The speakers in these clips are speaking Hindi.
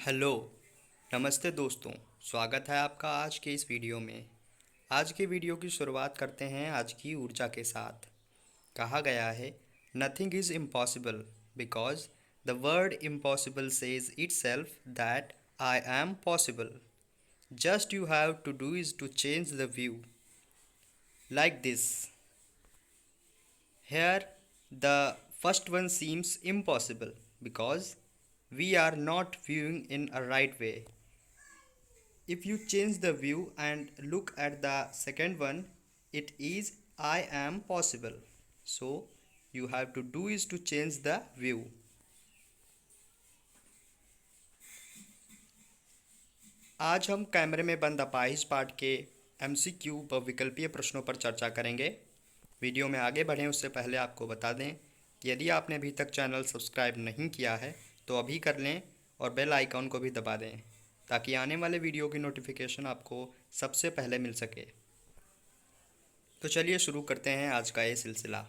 हेलो। नमस्ते दोस्तों। स्वागत है आपका आज के इस वीडियो में। आज के वीडियो की शुरुआत करते हैं आज की ऊर्जा के साथ। कहा गया है nothing is impossible because the word impossible says itself that I am possible. Just you have to do is to change the view like this. Here, the first one seems impossible because we are not viewing in a right way. If you change the view and look at the second one, it is I am possible. So, you have to do is to change the view. आज हम कैमरे में बंद अपाहिज पाठ के MCQ व विकल्पीय प्रश्नों पर चर्चा करेंगे। वीडियो में आगे बढ़ें उससे पहले आपको बता दें कि यदि आपने अभी तक चैनल सब्सक्राइब नहीं किया है तो अभी कर लें और बेल आइकॉन को भी दबा दें ताकि आने वाले वीडियो की नोटिफिकेशन आपको सबसे पहले मिल सके। तो चलिए शुरू करते हैं आज का ये सिलसिला।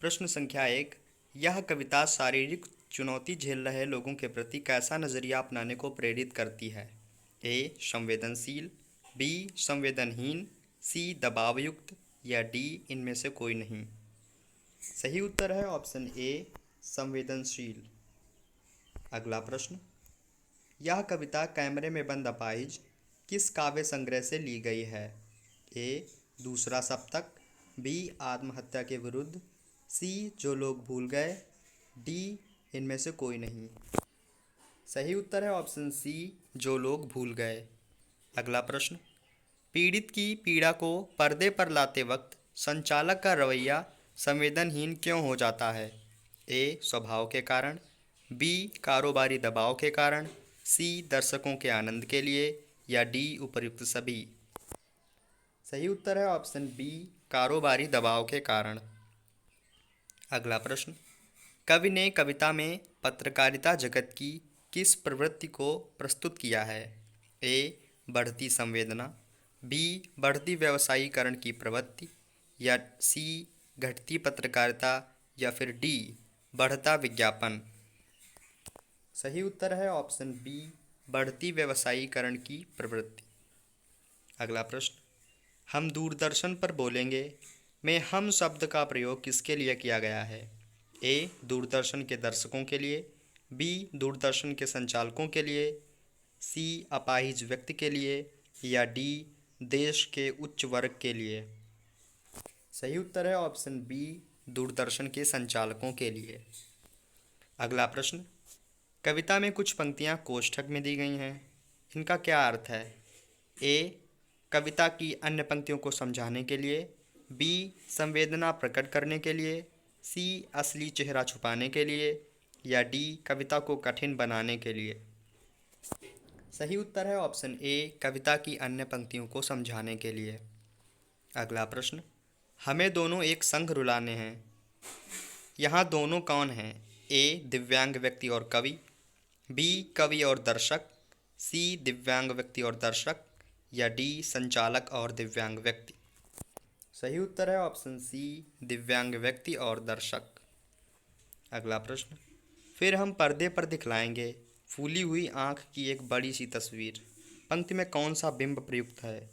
प्रश्न संख्या 1। यह कविता शारीरिक चुनौती झेल रहे लोगों के प्रति कैसा नज़रिया अपनाने को प्रेरित करती है? ए संवेदनशील, बी संवेदनहीन, सी दबावयुक्त या डी इनमें से कोई नहीं। सही उत्तर है ऑप्शन ए संवेदनशील। अगला प्रश्न। यह कविता कैमरे में बंद अपाहिज किस काव्य संग्रह से ली गई है? ए दूसरा सप्तक, बी आत्महत्या के विरुद्ध, सी जो लोग भूल गए, डी इनमें से कोई नहीं। सही उत्तर है ऑप्शन सी जो लोग भूल गए। अगला प्रश्न। पीड़ित की पीड़ा को पर्दे पर लाते वक्त संचालक का रवैया संवेदनहीन क्यों हो जाता है? ए स्वभाव के कारण, बी कारोबारी दबाव के कारण, सी दर्शकों के आनंद के लिए या डी उपर्युक्त सभी। सही उत्तर है ऑप्शन बी कारोबारी दबाव के कारण। अगला प्रश्न। कवि ने कविता में पत्रकारिता जगत की किस प्रवृत्ति को प्रस्तुत किया है? ए बढ़ती संवेदना, बी बढ़ती व्यवसायीकरण की प्रवृत्ति या सी घटती पत्रकारिता या फिर डी बढ़ता विज्ञापन। सही उत्तर है ऑप्शन बी बढ़ती व्यवसायीकरण की प्रवृत्ति। अगला प्रश्न। हम दूरदर्शन पर बोलेंगे में हम शब्द का प्रयोग किसके लिए किया गया है? ए दूरदर्शन के दर्शकों के लिए, बी दूरदर्शन के संचालकों के लिए, सी अपाहिज व्यक्ति के लिए या डी देश के उच्च वर्ग के लिए। सही उत्तर है ऑप्शन बी दूरदर्शन के संचालकों के लिए। अगला प्रश्न। कविता में कुछ पंक्तियां कोष्ठक में दी गई हैं, इनका क्या अर्थ है? ए कविता की अन्य पंक्तियों को समझाने के लिए, बी संवेदना प्रकट करने के लिए, सी असली चेहरा छुपाने के लिए या डी कविता को कठिन बनाने के लिए। सही उत्तर है ऑप्शन ए कविता की अन्य पंक्तियों को समझाने के लिए। अगला प्रश्न। हमें दोनों एक संग रुलाने हैं, यहाँ दोनों कौन हैं? ए दिव्यांग व्यक्ति और कवि, बी कवि और दर्शक, सी दिव्यांग व्यक्ति और दर्शक या डी संचालक और दिव्यांग व्यक्ति। सही उत्तर है ऑप्शन सी दिव्यांग व्यक्ति और दर्शक। अगला प्रश्न। फिर हम पर्दे पर दिखलाएंगे फूली हुई आँख की एक बड़ी सी तस्वीर, पंक्ति में कौन सा बिंब प्रयुक्त है?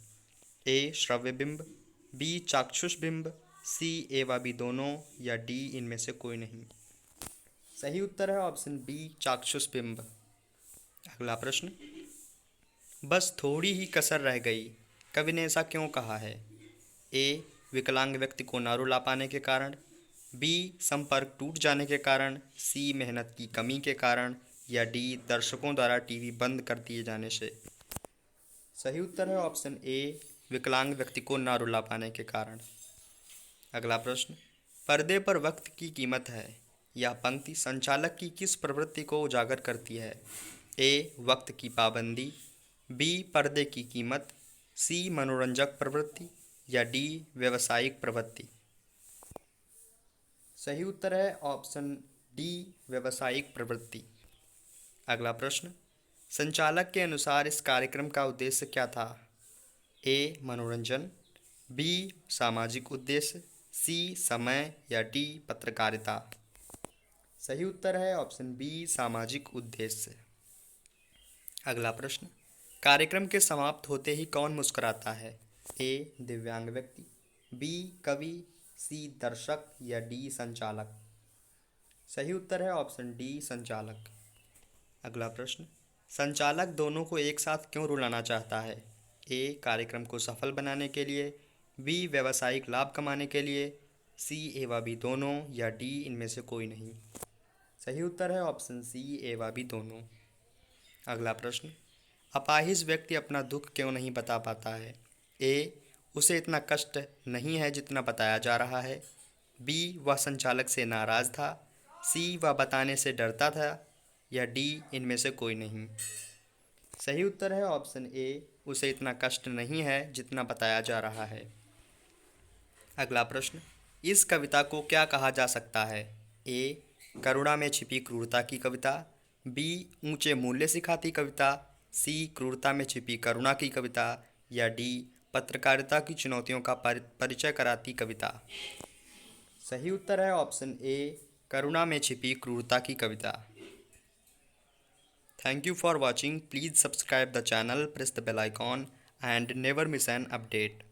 ए श्रव्य बिंब, बी चाक्षुष बिंब, सी ए व बी दोनों या डी इनमें से कोई नहीं। सही उत्तर है ऑप्शन बी चाक्षुष बिंब। अगला प्रश्न। बस थोड़ी ही कसर रह गई, कवि ने ऐसा क्यों कहा है? ए विकलांग व्यक्ति को न रुला पाने के कारण, बी संपर्क टूट जाने के कारण, सी मेहनत की कमी के कारण या डी दर्शकों द्वारा टीवी बंद कर दिए जाने से। सही उत्तर है ऑप्शन ए विकलांग व्यक्ति को न रुला पाने के कारण। अगला प्रश्न। पर्दे पर वक्त की कीमत है, यह पंक्ति संचालक की किस प्रवृत्ति को उजागर करती है? ए वक्त की पाबंदी, बी पर्दे की कीमत, सी मनोरंजक प्रवृत्ति या डी व्यावसायिक प्रवृत्ति। सही उत्तर है ऑप्शन डी व्यावसायिक प्रवृत्ति। अगला प्रश्न। संचालक के अनुसार इस कार्यक्रम का उद्देश्य क्या था? ए मनोरंजन, बी सामाजिक उद्देश्य, सी समय या डी पत्रकारिता। सही उत्तर है ऑप्शन बी सामाजिक उद्देश्य। अगला प्रश्न, कार्यक्रम के समाप्त होते ही कौन मुस्कुराता है? ए दिव्यांग व्यक्ति, बी कवि, सी दर्शक या डी संचालक? सही उत्तर है ऑप्शन डी संचालक। अगला प्रश्न, संचालक दोनों को एक साथ क्यों रुलाना चाहता है? ए कार्यक्रम को सफल बनाने के लिए, बी व्यावसायिक लाभ कमाने के लिए, सी एवं बी दोनों या डी इनमें से कोई नहीं? सही उत्तर है ऑप्शन सी एवं बी दोनों। अगला प्रश्न, अपाहिज व्यक्ति अपना दुख क्यों नहीं बता पाता है? ए उसे इतना कष्ट नहीं है जितना बताया जा रहा है, बी वह संचालक से नाराज़ था, सी वह बताने से डरता था या डी इनमें से कोई नहीं? सही उत्तर है ऑप्शन ए उसे इतना कष्ट नहीं है जितना बताया जा रहा है। अगला प्रश्न, इस कविता को क्या कहा जा सकता है? ए करुणा में छिपी क्रूरता की कविता, बी ऊंचे मूल्य सिखाती कविता, सी क्रूरता में छिपी करुणा की कविता या डी पत्रकारिता की चुनौतियों का परिचय कराती कविता? सही उत्तर है ऑप्शन ए करुणा में छिपी क्रूरता की कविता। Thank you for watching. Please subscribe the channel, press the bell icon and never miss an update.